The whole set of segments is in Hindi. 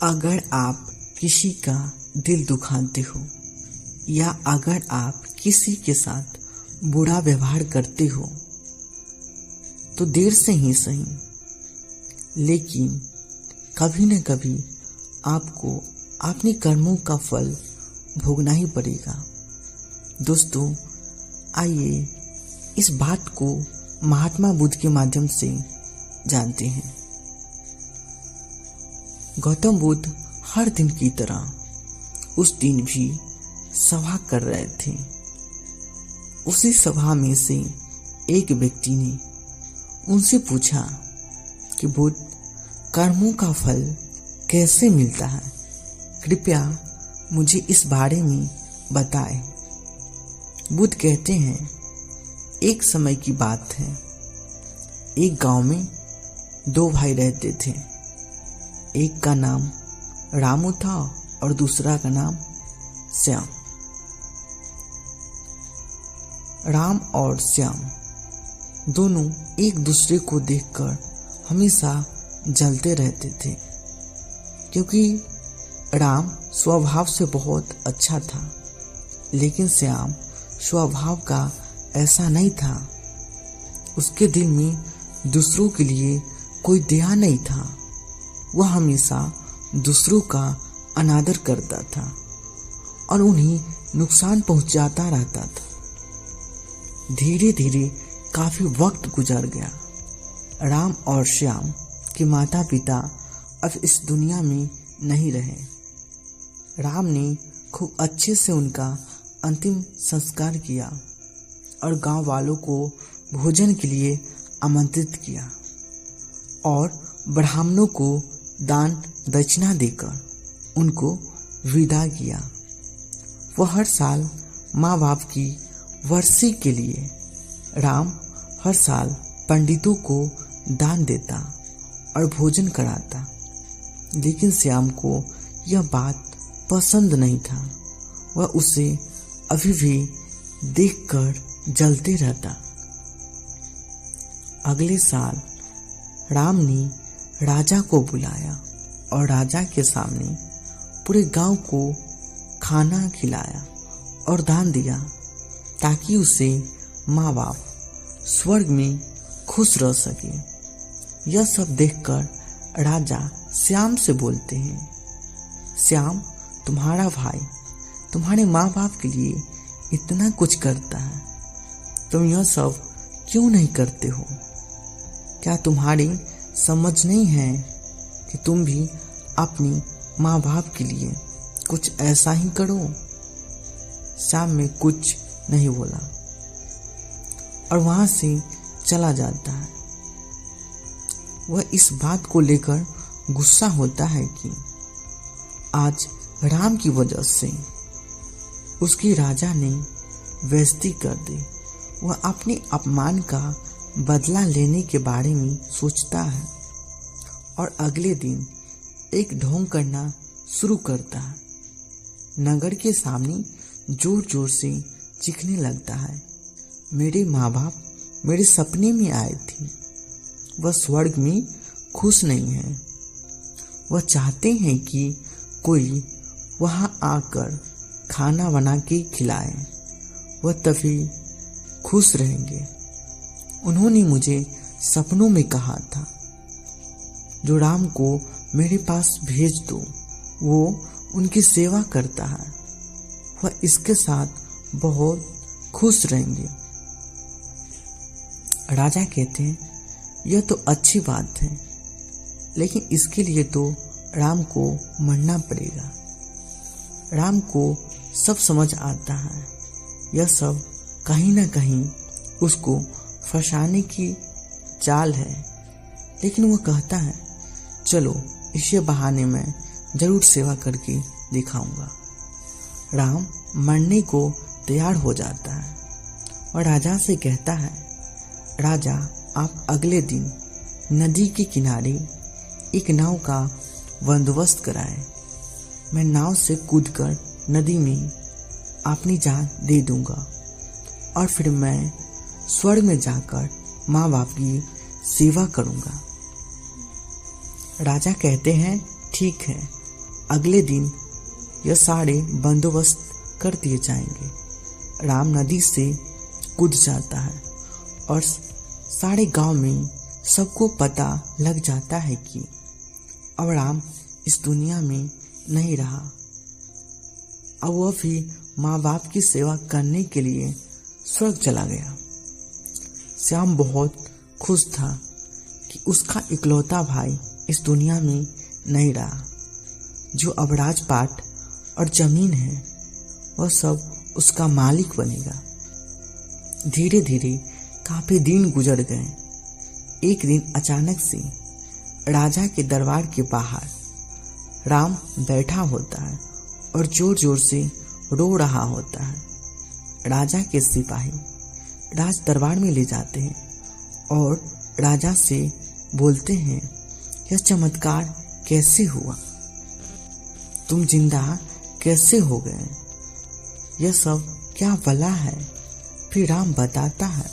अगर आप किसी का दिल दुखाते हो या अगर आप किसी के साथ बुरा व्यवहार करते हो तो देर से ही सही लेकिन कभी न कभी आपको अपने कर्मों का फल भोगना ही पड़ेगा। दोस्तों, आइए इस बात को महात्मा बुद्ध के माध्यम से जानते हैं। गौतम बुद्ध हर दिन की तरह उस दिन भी सभा कर रहे थे। उसी सभा में से एक व्यक्ति ने उनसे पूछा कि बुद्ध, कर्मों का फल कैसे मिलता है? कृपया मुझे इस बारे में बताएं। बुद्ध कहते हैं, एक समय की बात है। एक गांव में दो भाई रहते थे। एक का नाम रामू था और दूसरा का नाम श्याम। राम और श्याम दोनों एक दूसरे को देखकर हमेशा जलते रहते थे, क्योंकि राम स्वभाव से बहुत अच्छा था, लेकिन श्याम स्वभाव का ऐसा नहीं था। उसके दिल में दूसरों के लिए कोई दया नहीं था। वह हमेशा दूसरों का अनादर करता था और उन्हें नुकसान पहुंचाता रहता था। धीरे धीरे काफी वक्त गुजर गया। राम और श्याम के माता पिता अब इस दुनिया में नहीं रहे। राम ने खूब अच्छे से उनका अंतिम संस्कार किया और गांव वालों को भोजन के लिए आमंत्रित किया और ब्राह्मणों को दान दक्षिणा देकर उनको विदा किया। वह हर साल माँ बाप की वर्षी के लिए राम हर साल पंडितों को दान देता और भोजन कराता, लेकिन श्याम को यह बात पसंद नहीं था। वह उसे अभी भी देखकर जलते रहता। अगले साल राम ने राजा को बुलाया और राजा के सामने पूरे गांव को खाना खिलाया और दान दिया, ताकि उसे माँ बाप स्वर्ग में खुश रह सके। यह सब देखकर राजा श्याम से बोलते हैं, श्याम, तुम्हारा भाई तुम्हारे माँ बाप के लिए इतना कुछ करता है, तुम यह सब क्यों नहीं करते हो? क्या तुम्हारी समझ नहीं है कि तुम भी अपनी माँ बाप के लिए कुछ ऐसा ही करो? श्याम में कुछ नहीं बोला और वहां से चला जाता है। वह इस बात को लेकर गुस्सा होता है कि आज राम की वजह से उसके राजा ने बेइज्जती कर दी। वह अपने अपमान का बदला लेने के बारे में सोचता है और अगले दिन एक ढोंग करना शुरू करता है। नगर के सामने जोर जोर से चीखने लगता है, मेरे माँ बाप मेरे सपने में आए थे। वह स्वर्ग में खुश नहीं है। वह चाहते हैं कि कोई वहां आकर खाना बना के खिलाए, वह तभी खुश रहेंगे। उन्होंने मुझे सपनों में कहा था, जो राम को मेरे पास भेज दो, वो उनकी सेवा करता है, वह इसके साथ बहुत खुश रहेंगे। राजा कहते हैं, यह तो अच्छी बात है, लेकिन इसके लिए तो राम को मरना पड़ेगा। राम को सब समझ आता है। यह सब कहीं ना कहीं उसको फंसाने की चाल है, लेकिन वह कहता है, चलो इसे बहाने मैं जरूर सेवा करके दिखाऊंगा। राम मरने को तैयार हो जाता है और राजा से कहता है, राजा, आप अगले दिन नदी के किनारे एक नाव का बंदोबस्त कराएं। मैं नाव से कूदकर नदी में अपनी जान दे दूंगा और फिर मैं स्वर्ग में जाकर माँ बाप की सेवा करूंगा। राजा कहते हैं, ठीक है, अगले दिन यह सारे बंदोबस्त कर दिए जाएंगे। राम नदी से कूद जाता है और सारे गांव में सबको पता लग जाता है कि अब राम इस दुनिया में नहीं रहा। अब वह भी माँ बाप की सेवा करने के लिए स्वर्ग चला गया। श्याम बहुत खुश था कि उसका इकलौता भाई इस दुनिया में नहीं रहा। जो अब राजपाट और जमीन है वह सब उसका मालिक बनेगा। धीरे धीरे काफी दिन गुजर गए। एक दिन अचानक से राजा के दरबार के बाहर राम बैठा होता है और जोर जोर से रो रहा होता है। राजा के सिपाही राज दरबार में ले जाते हैं और राजा से बोलते हैं, यह चमत्कार कैसे हुआ? तुम जिंदा कैसे हो गए? यह सब क्या भला है? फिर राम बताता है,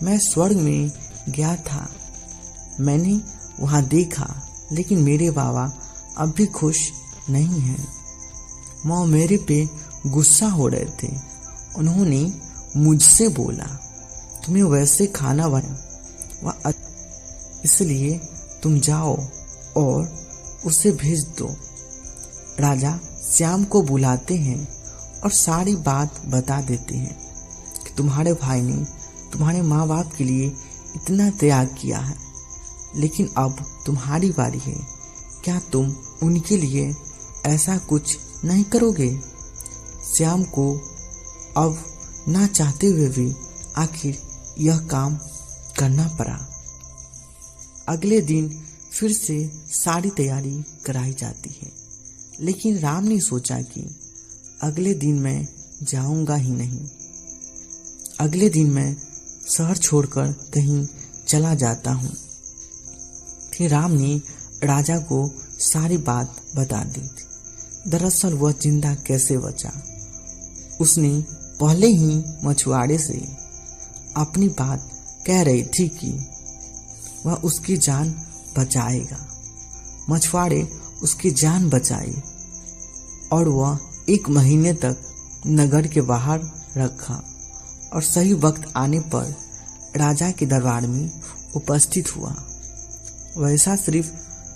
मैं स्वर्ग में गया था, मैंने वहां देखा, लेकिन मेरे बाबा अब भी खुश नहीं हैं। वो मेरे पे गुस्सा हो रहे थे। उन्होंने मुझसे बोला, तुम्हें वैसे खाना बना, इसलिए तुम जाओ और उसे भेज दो। राजा श्याम को बुलाते हैं और सारी बात बता देते हैं कि तुम्हारे भाई ने तुम्हारे माँ बाप के लिए इतना त्याग किया है, लेकिन अब तुम्हारी बारी है। क्या तुम उनके लिए ऐसा कुछ नहीं करोगे? श्याम को अब ना चाहते हुए भी आखिर यह काम करना पड़ा। अगले दिन फिर से सारी तैयारी कराई जाती है, लेकिन राम ने सोचा कि अगले दिन मैं जाऊंगा ही नहीं। अगले दिन मैं शहर छोड़कर कहीं चला जाता हूँ। फिर राम ने राजा को सारी बात बता दी थी। दरअसल वह जिंदा कैसे बचा, उसने पहले ही मछुआरे से अपनी बात कह रही थी कि वह उसकी जान बचाएगा। मछुआरे उसकी जान बचाई और वह 1 महीने तक नगर के बाहर रखा और सही वक्त आने पर राजा के दरबार में उपस्थित हुआ। वैसा सिर्फ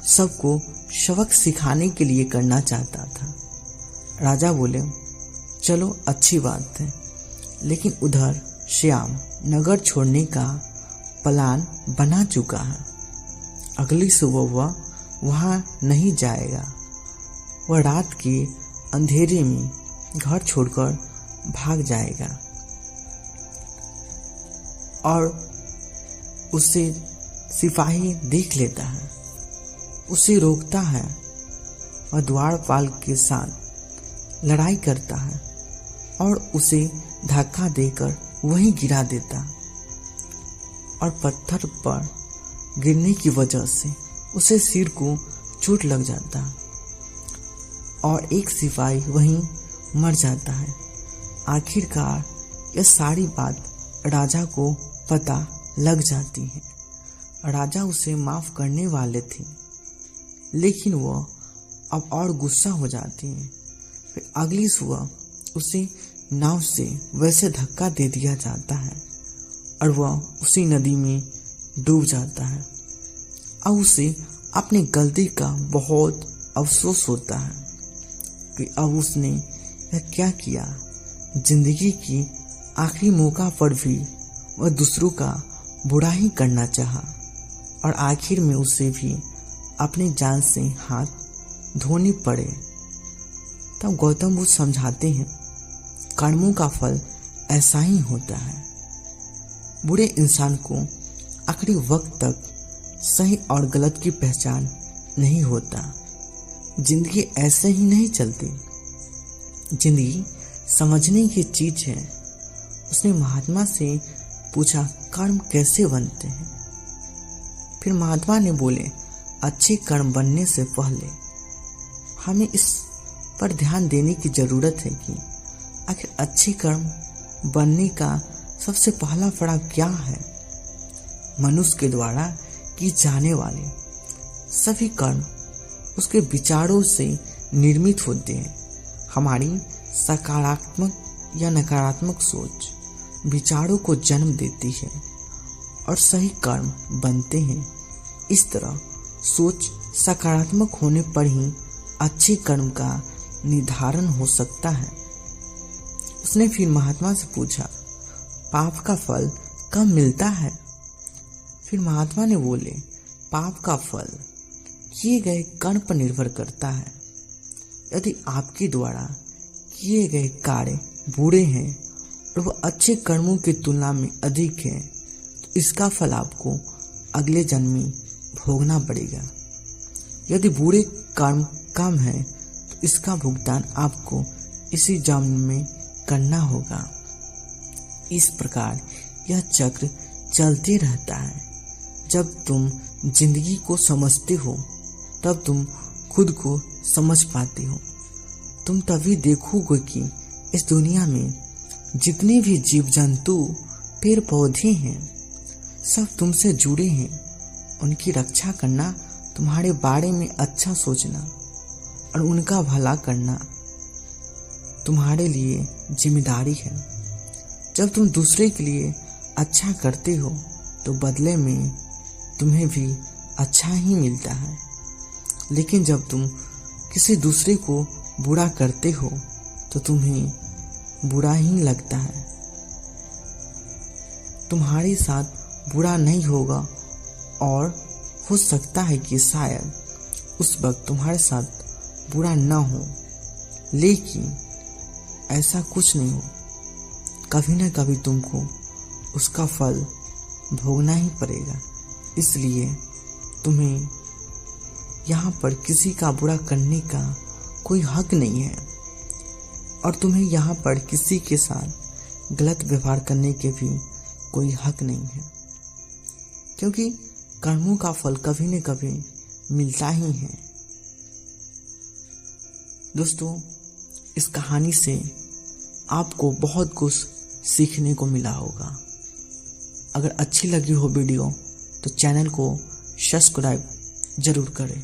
सबको सबक सिखाने के लिए करना चाहता था। राजा बोले, चलो अच्छी बात है, लेकिन उधर श्याम नगर छोड़ने का प्लान बना चुका है। अगली सुबह वह वहां नहीं जाएगा। वह रात के अंधेरे में घर छोड़कर भाग जाएगा और उसे सिपाही देख लेता है, उसे रोकता है और द्वारपाल के साथ लड़ाई करता है और उसे धक्का देकर वहीं गिरा देता और पत्थर पर गिरने की वजह से उसे सिर को चोट लग जाता और एक सिपाही वहीं मर जाता है। आखिरकार यह सारी बात राजा को पता लग जाती है। राजा उसे माफ करने वाले थे, लेकिन वह अब और गुस्सा हो जाती है। फिर अगली सुबह उसे नाव से वैसे धक्का दे दिया जाता है और वह उसी नदी में डूब जाता है। अब उसे अपनी गलती का बहुत अफसोस होता है कि अब उसने यह क्या किया। जिंदगी की आखिरी मौका पर भी वह दूसरों का बुरा ही करना चाहा और आखिर में उसे भी अपनी जान से हाथ धोने पड़े। तब गौतम बुद्ध समझाते हैं, कर्मों का फल ऐसा ही होता है। बुरे इंसान को आखिरी वक्त तक सही और गलत की पहचान नहीं होता। जिंदगी ऐसे ही नहीं चलती, जिंदगी समझने की चीज है। उसने महात्मा से पूछा, कर्म कैसे बनते हैं? फिर महात्मा ने बोले, अच्छे कर्म बनने से पहले हमें इस पर ध्यान देने की जरूरत है कि आखिर अच्छे कर्म बनने का सबसे पहला पड़ाव क्या है। मनुष्य के द्वारा की जाने वाले सभी कर्म उसके विचारों से निर्मित होते हैं। हमारी सकारात्मक या नकारात्मक सोच विचारों को जन्म देती है और सही कर्म बनते हैं। इस तरह सोच सकारात्मक होने पर ही अच्छे कर्म का निर्धारण हो सकता है। उसने फिर महात्मा से पूछा, पाप का फल कब मिलता है? फिर महात्मा ने बोले, पाप का फल किए गए कर्म पर निर्भर करता है। यदि आपके द्वारा किए गए कार्य बुरे हैं और वह अच्छे कर्मों की तुलना में अधिक है, तो इसका फल आपको अगले जन्म में भोगना पड़ेगा। यदि बुरे कर्म कम है तो इसका भुगतान आपको इसी जन्म में करना होगा। इस प्रकार यह चक्र चलते रहता है। जब तुम जिंदगी को समझते हो तब तुम खुद को समझ पाते हो। तुम तभी देखोगे कि इस दुनिया में जितने भी जीव जंतु पेड़ पौधे हैं सब तुमसे जुड़े हैं। उनकी रक्षा करना, तुम्हारे बारे में अच्छा सोचना और उनका भला करना तुम्हारे लिए जिम्मेदारी है। जब तुम दूसरे के लिए अच्छा करते हो तो बदले में तुम्हें भी अच्छा ही मिलता है, लेकिन जब तुम किसी दूसरे को बुरा करते हो तो तुम्हें बुरा ही लगता है। तुम्हारे साथ बुरा नहीं होगा और हो सकता है कि शायद उस वक्त तुम्हारे साथ बुरा ना हो, लेकिन ऐसा कुछ नहीं हो। कभी ना कभी तुमको उसका फल भोगना ही पड़ेगा। इसलिए तुम्हें यहाँ पर किसी का बुरा करने का कोई हक नहीं है और तुम्हें यहाँ पर किसी के साथ गलत व्यवहार करने के भी कोई हक नहीं है, क्योंकि कर्मों का फल कभी न कभी मिलता ही है। दोस्तों, इस कहानी से आपको बहुत कुछ सीखने को मिला होगा। अगर अच्छी लगी हो वीडियो तो चैनल को सब्सक्राइब जरूर करें।